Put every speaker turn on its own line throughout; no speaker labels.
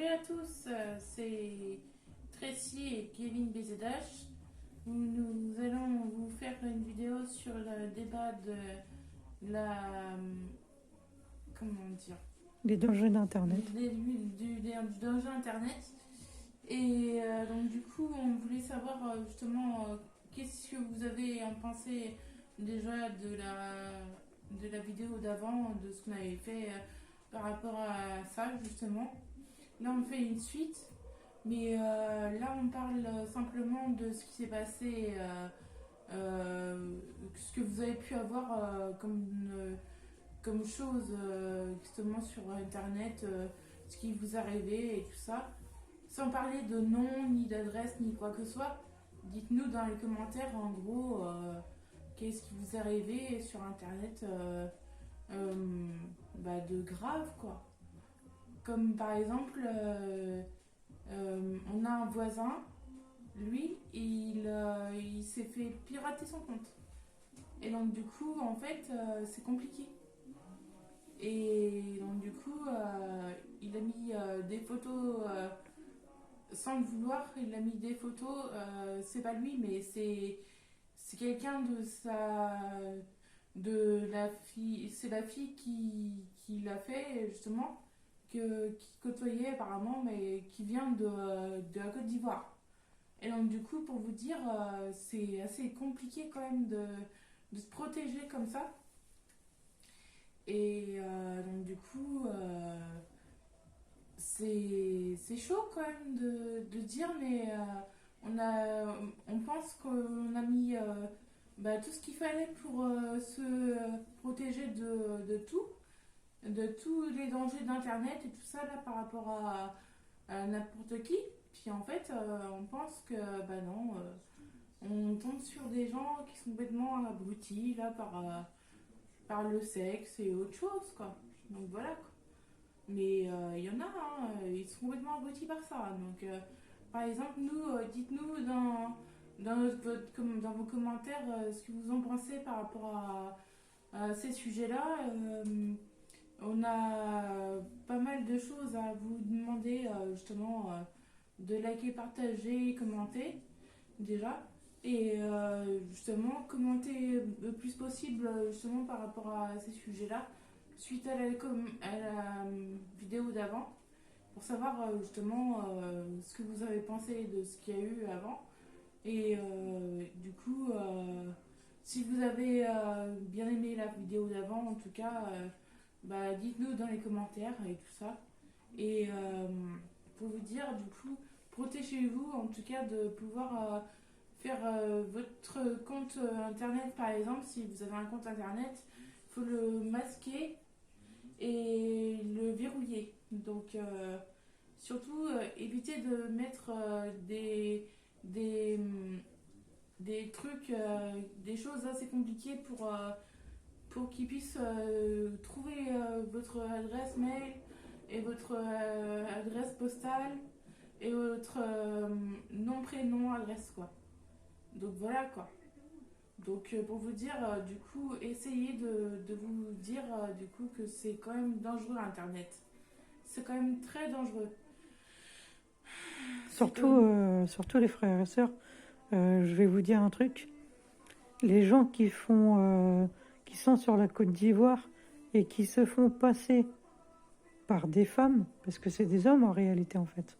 Salut à tous, c'est Tracy et Kevin BZH. Nous allons vous faire une vidéo sur le débat de la... comment dire?
Les dangers d'Internet.
Du danger Internet. Et donc du coup, on voulait savoir justement qu'est-ce que vous avez en pensé déjà de la vidéo d'avant, de ce qu'on avait fait par rapport à ça justement. Là, on fait une suite, mais là, on parle simplement de ce qui s'est passé, ce que vous avez pu avoir comme chose justement sur Internet, ce qui vous est arrivé et tout ça. Sans parler de nom, ni d'adresse, ni quoi que ce soit. Dites-nous dans les commentaires, en gros, qu'est-ce qui vous est arrivé sur Internet de grave, quoi. Comme par exemple, on a un voisin, lui, il s'est fait pirater son compte. Et donc du coup, en fait, c'est compliqué. Et donc du coup, il a mis des photos, sans le vouloir, il a mis des photos, c'est pas lui, mais c'est quelqu'un de la fille, c'est la fille qui l'a fait justement, qui côtoyait apparemment, mais qui vient de la Côte d'Ivoire. Et donc du coup, pour vous dire, c'est assez compliqué quand même de se protéger comme ça. Et donc du coup, c'est chaud quand même de dire, mais on pense qu'on a mis tout ce qu'il fallait pour se protéger de tout, de tous les dangers d'Internet et tout ça là par rapport à n'importe qui. Puis en fait, on pense que non, on tombe sur des gens qui sont complètement abrutis là par le sexe et autre chose quoi. Donc voilà quoi. Mais il y en a, hein, ils sont complètement abrutis par ça. Donc par exemple, dites-nous dans vos commentaires ce que vous en pensez par rapport à ces sujets-là. On a pas mal de choses à vous demander, justement, de liker, partager, commenter, déjà. Et justement, commenter le plus possible, justement, par rapport à ces sujets-là, suite à la vidéo d'avant, pour savoir, justement, ce que vous avez pensé de ce qu'il y a eu avant. Et du coup, si vous avez bien aimé la vidéo d'avant, en tout cas, dites-nous dans les commentaires et tout ça. Et pour vous dire, du coup, protégez-vous en tout cas de pouvoir faire votre compte internet, par exemple. Si vous avez un compte internet, il faut le masquer et le verrouiller. Donc, surtout, évitez de mettre des, des trucs, des choses assez compliquées pour qu'ils puissent trouver votre adresse mail et votre adresse postale et votre nom, prénom, adresse quoi. Donc voilà quoi. Donc pour vous dire, du coup, essayez de vous dire du coup que c'est quand même dangereux Internet. C'est quand même très dangereux.
Surtout les frères et sœurs, je vais vous dire un truc. Les gens qui sont sur la Côte d'Ivoire et qui se font passer par des femmes, parce que c'est des hommes en réalité en fait.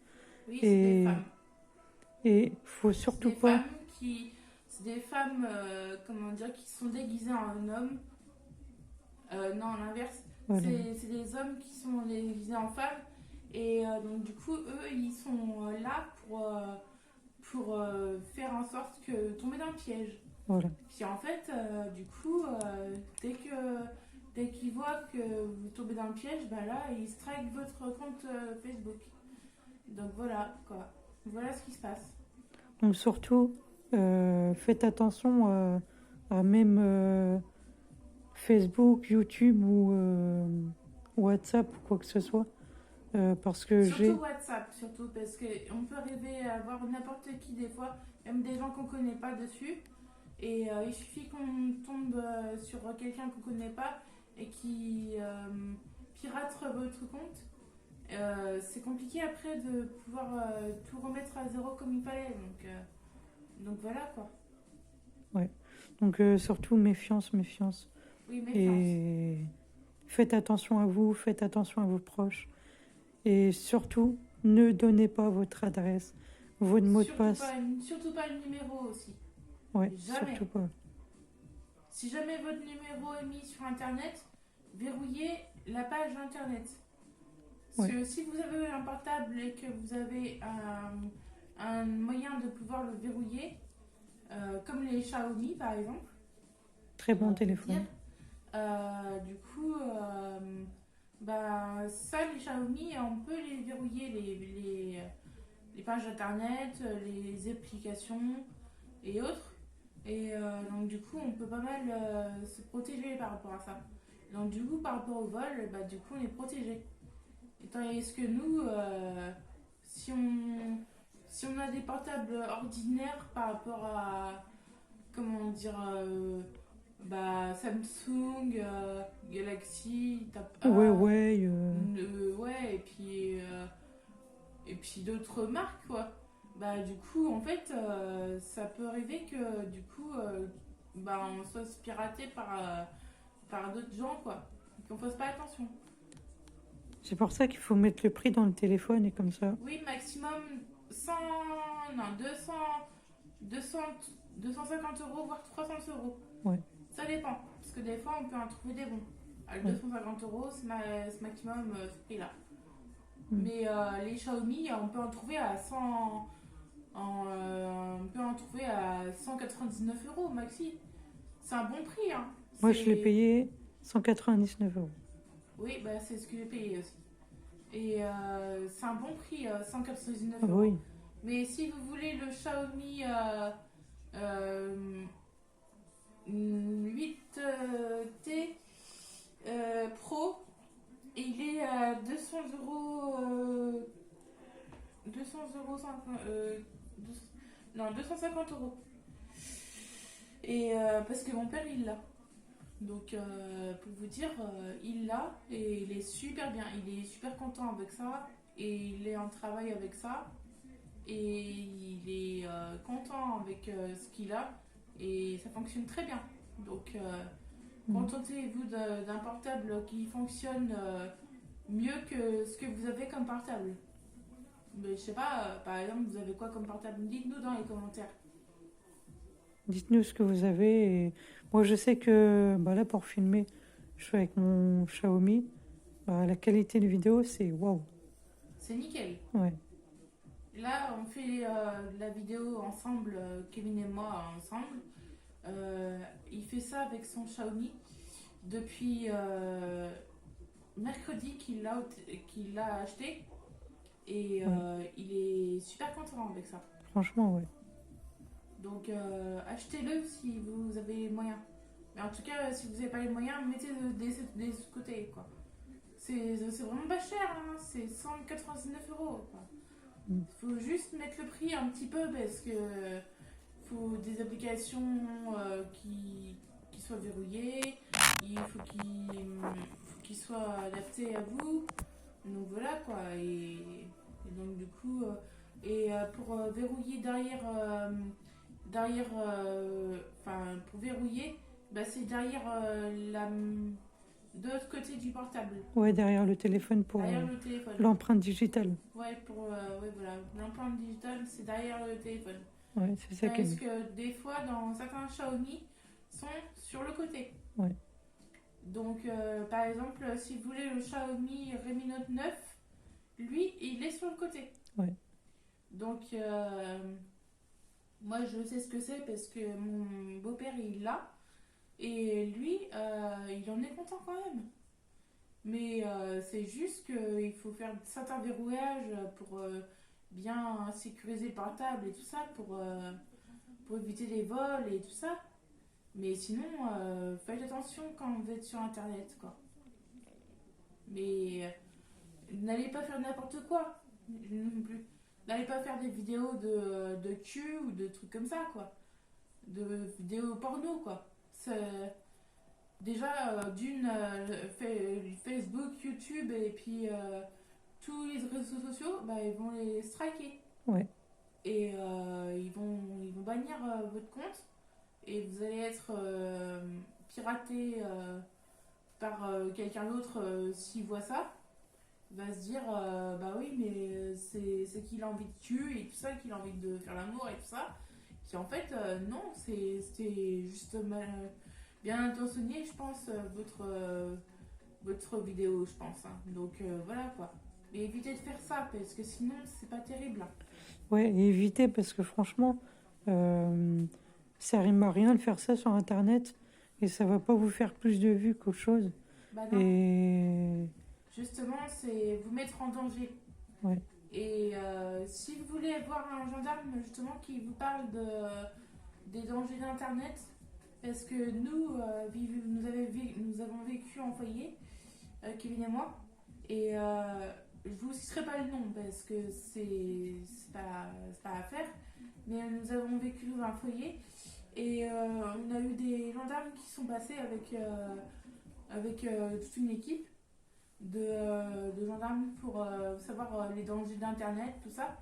Oui, c'est des femmes.
Et faut surtout
des
pas.
femmes qui, c'est des femmes, comment dire, qui sont déguisées en hommes. Non, l'inverse.
Voilà.
C'est des hommes qui sont déguisés en femmes. Et donc, du coup, eux, ils sont là pour faire en sorte que tomber dans le piège.
Voilà.
Puis en fait, du coup, dès qu'ils voient que vous tombez dans le piège, là, ils strike votre compte Facebook. Donc voilà, quoi. Voilà ce qui se passe.
Donc surtout, faites attention à même Facebook, YouTube ou WhatsApp ou quoi que ce soit. Parce que
surtout WhatsApp, surtout parce qu'on peut arriver à voir n'importe qui des fois, même des gens qu'on connaît pas dessus. Et il suffit qu'on tombe sur quelqu'un qu'on connaît pas et qui pirate votre compte. c'est compliqué après de pouvoir tout remettre à zéro comme il fallait. Donc voilà quoi.
Ouais. Donc surtout méfiance, méfiance.
Oui, méfiance.
Et faites attention à vous, faites attention à vos proches. Et surtout, ne donnez pas votre adresse, votre mot de passe.
Surtout pas le numéro aussi.
Ouais,
Jamais.
surtout pas.
Si jamais votre numéro est mis sur internet, verrouillez la page internet. Parce
Ouais,
que si vous avez un portable et que vous avez un moyen de pouvoir le verrouiller, comme les Xiaomi par exemple,
très
on
bon
peut dire,
téléphone.
du coup, bah, ça, les Xiaomi, on peut les verrouiller, les pages internet, les applications et autres. Et donc, du coup, on peut pas mal se protéger par rapport à ça. Donc, du coup, par rapport au vol, bah, du coup, on est protégé. Est-ce que nous, si, on, si on a des portables ordinaires par rapport à, comment dire, bah, Samsung, Galaxy, Tab
Ouais,
A,
ouais.
ouais, et puis d'autres marques, quoi. Bah, du coup, en fait, ça peut arriver que, du coup, bah, on soit piraté par d'autres gens, quoi. Et qu'on fasse pas attention.
C'est pour ça qu'il faut mettre le prix dans le téléphone et comme ça.
Oui, maximum 100, non, 200, 250 €, voire 300 €.
Ouais.
Ça dépend, parce que des fois, on peut en trouver des bons. À
Ouais.
250 €, c'est maximum ce prix-là.
Mm.
Mais les Xiaomi, on peut en trouver à 100, on peut en trouver à 199 € maxi. C'est un bon prix, hein.
Moi, je l'ai
C'est...
payé 199 €.
Oui, bah, c'est ce que j'ai payé aussi. Et c'est un bon prix, 199
Ah bah
euros.
oui.
Mais si vous voulez le Xiaomi euh, 8T Pro, il est à 200 €. 200 €, non, 250 €. Et parce que mon père, il l'a. Donc, pour vous dire, il l'a et il est super bien. Il est super content avec ça et il est en travail avec ça et il est content avec ce qu'il a et ça fonctionne très bien. Donc,
Mm.
contentez-vous d'un portable qui fonctionne mieux que ce que vous avez comme portable. Mais je sais pas, par exemple, vous avez quoi comme portable? Dites-nous dans les commentaires.
Dites-nous ce que vous avez. Et moi, je sais que bah là, pour filmer, je suis avec mon Xiaomi. Bah, la qualité de vidéo, c'est waouh.
C'est nickel.
Ouais,
Là, on fait la vidéo ensemble, Kevin et moi ensemble. Il fait ça avec son Xiaomi depuis mercredi qu'il l'a acheté et
ouais.
il est super content avec ça.
Franchement, ouais.
Donc achetez-le si vous avez les moyens. Mais en tout cas, si vous n'avez pas les moyens, mettez des côtés quoi. C'est vraiment pas cher, hein, c'est 199 €. Quoi.
Mm.
Faut juste mettre le prix un petit peu parce que faut des applications qui soient verrouillées, il faut qu'ils soient adaptés à vous. Donc voilà quoi. Et donc du coup, pour verrouiller enfin pour verrouiller, bah, c'est derrière de l'autre côté du portable,
Ouais, derrière le téléphone pour
derrière le téléphone.
l'empreinte digitale.
Ouais, ouais, voilà. L'empreinte digitale, c'est derrière le téléphone.
Ouais, c'est ça qui est
Parce
mieux.
que des fois, dans certains Xiaomi, sont sur le côté.
Ouais.
Donc, par exemple, si vous voulez le Xiaomi Redmi Note 9, lui, il est sur le côté.
Ouais.
Donc, moi, je sais ce que c'est parce que mon beau-père, il l'a. Et lui, il en est content quand même. Mais c'est juste qu'il faut faire certains verrouillages pour bien sécuriser le portable et tout ça, pour éviter les vols et tout ça. Mais sinon, faites attention quand vous êtes sur Internet, quoi. Mais n'allez pas faire n'importe quoi, non plus. N'allez pas faire des vidéos de cul ou de trucs comme ça, quoi. De vidéos porno, quoi. Déjà, Facebook, YouTube et puis tous les réseaux sociaux, bah, ils vont les striker.
Ouais,
Et ils vont bannir votre compte. Et vous allez être piraté par quelqu'un d'autre s'il voit ça. Il va se dire, bah oui, mais c'est qu'il a envie de tuer et tout ça, qu'il a envie de faire l'amour et tout ça. Qui en fait, non, c'était juste bien intentionné, je pense, votre vidéo, je pense, hein. Donc voilà quoi. Mais évitez de faire ça parce que sinon, c'est pas terrible, hein.
ouais, et évitez parce que franchement, euh, ça rime à rien de faire ça sur Internet et ça va pas vous faire plus de vues qu'autre chose.
Bah non,
Et
justement, c'est vous mettre en danger.
ouais,
Et si vous voulez voir un gendarme justement qui vous parle des dangers d'Internet, parce que nous, nous avons vécu en foyer, Kevin et moi, et je vous citerai pas le nom parce que c'est pas à faire, mais nous avons vécu dans un foyer et on a eu des gendarmes qui sont passés avec toute une équipe de gendarmes pour savoir les dangers d'Internet, tout ça.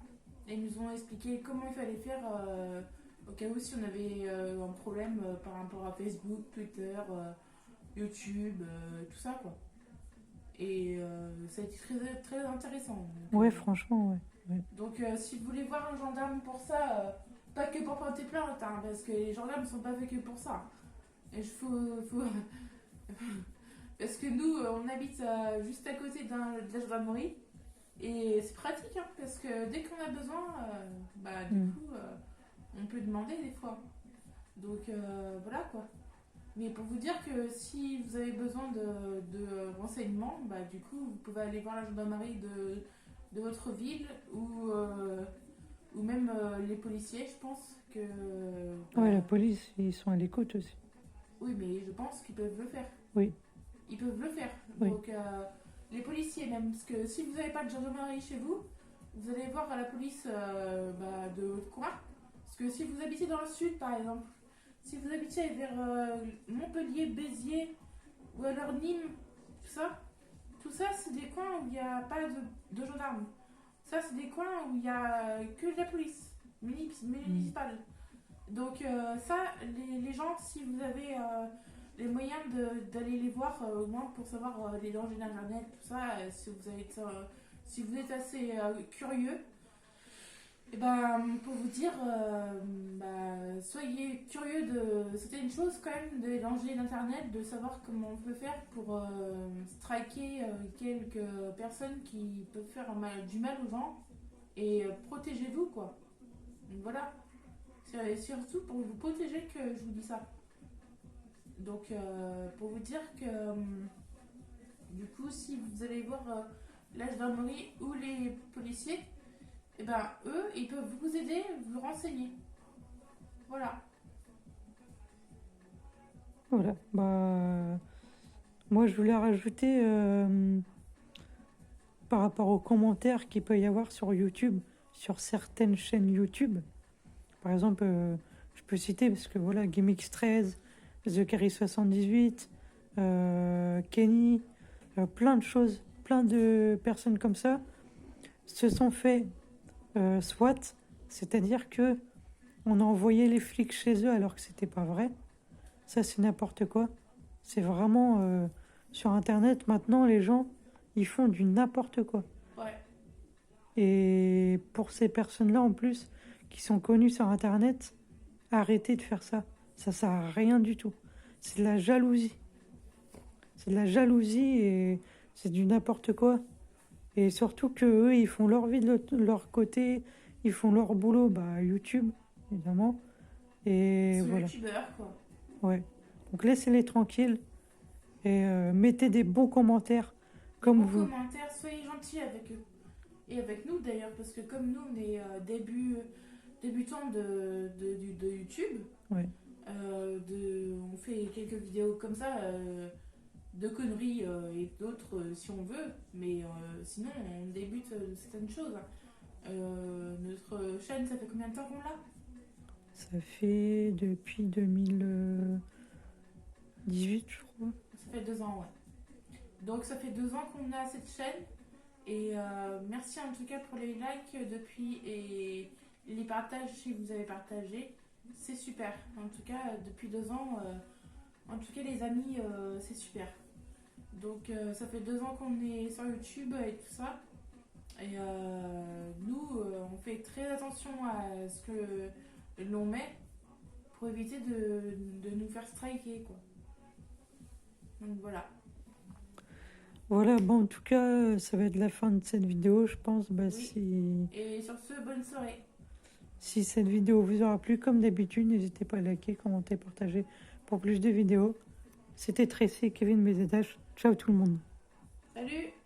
Et ils nous ont expliqué comment il fallait faire au cas où si on avait un problème par rapport à Facebook, Twitter, YouTube, tout ça quoi. Et ça a été très intéressant.
ouais, franchement, ouais. Ouais.
Donc si vous voulez voir un gendarme pour ça, pas que pour porter plainte, hein, parce que les gendarmes ne sont pas faits que pour ça. Et faut... Parce que nous, on habite juste à côté de la gendarmerie. Et c'est pratique, hein, parce que dès qu'on a besoin, bah, du
Mm.
coup, on peut demander des fois. Donc voilà quoi. Mais pour vous dire que si vous avez besoin de renseignements, bah, du coup, vous pouvez aller voir la gendarmerie de votre ville ou même les policiers, je pense que.
Ouais, la
Bah,
police, ils sont à l'écoute aussi.
oui, mais je pense qu'ils peuvent le faire.
Oui,
Ils peuvent le faire.
oui,
Donc, les policiers même, parce que si vous n'avez pas de gendarmerie chez vous, vous allez voir à la police bah, de votre coin. Parce que si vous habitez dans le sud, par exemple, si vous habitez vers Montpellier, Béziers, ou alors Nîmes, tout ça, c'est des coins où il n'y a pas de gendarmes. Ça, c'est des coins où il n'y a que de la police
mm.
municipale. Donc, ça, les gens, si vous avez les moyens d'aller les voir, au moins pour savoir les dangers d'Internet, tout ça, si vous êtes assez curieux, et ben, pour vous dire, bah, soyez curieux de. C'était une chose quand même des dangers d'Internet, de savoir comment on peut faire pour striker quelques personnes qui peuvent faire du mal aux gens et protégez-vous quoi. Donc voilà, c'est surtout pour vous protéger que je vous dis ça. Donc pour vous dire que du coup, si vous allez voir la gendarmerie ou les policiers, et ben eux, ils peuvent vous aider, vous renseigner. Voilà.
Voilà. Bah, moi, je voulais rajouter par rapport aux commentaires qu'il peut y avoir sur YouTube, sur certaines chaînes YouTube. Par exemple, je peux citer parce que voilà, GameX13, The Carry 78, Kenny, plein de choses, plein de personnes comme ça se sont fait SWAT, c'est-à-dire que on a envoyé les flics chez eux alors que c'était pas vrai. Ça, c'est n'importe quoi. C'est vraiment sur Internet maintenant, les gens ils font du n'importe quoi.
Ouais.
Et pour ces personnes-là en plus qui sont connues sur Internet, arrêtez de faire ça. Ça sert à rien du tout. C'est de la jalousie. C'est de la jalousie et c'est du n'importe quoi. Et surtout que eux, ils font leur vie de leur côté, ils font leur boulot, bah YouTube, évidemment.
Ils
Et
sont
voilà,
youtubeurs quoi.
ouais. Donc laissez-les tranquilles et mettez des bons commentaires
Des
comme
bons
vous.
commentaires, soyez gentils avec eux. Et avec nous d'ailleurs, parce que comme nous on est débutants de YouTube,
Ouais,
on fait quelques vidéos comme ça, de conneries et d'autres si on veut, mais sinon on débute certaines choses. Notre chaîne, ça fait combien de temps qu'on l'a?
ça fait depuis 2018, je crois.
Ça fait 2 ans, ouais. Donc ça fait 2 ans qu'on a cette chaîne Et merci en tout cas pour les likes depuis et les partages si vous avez partagé. C'est super. En tout cas, depuis 2 ans, en tout cas les amis, c'est super. Donc ça fait 2 ans qu'on est sur YouTube et tout ça. Et nous, on fait très attention à ce que l'on met pour éviter de nous faire striker, quoi. Donc voilà.
Voilà, bon, en tout cas, ça va être la fin de cette vidéo, je pense. Bah,
Oui. Et sur ce, bonne soirée.
si cette vidéo vous aura plu, comme d'habitude, n'hésitez pas à liker, commenter, partager pour plus de vidéos. C'était Tracy et Kevin BZH. Ciao tout le monde.
Salut!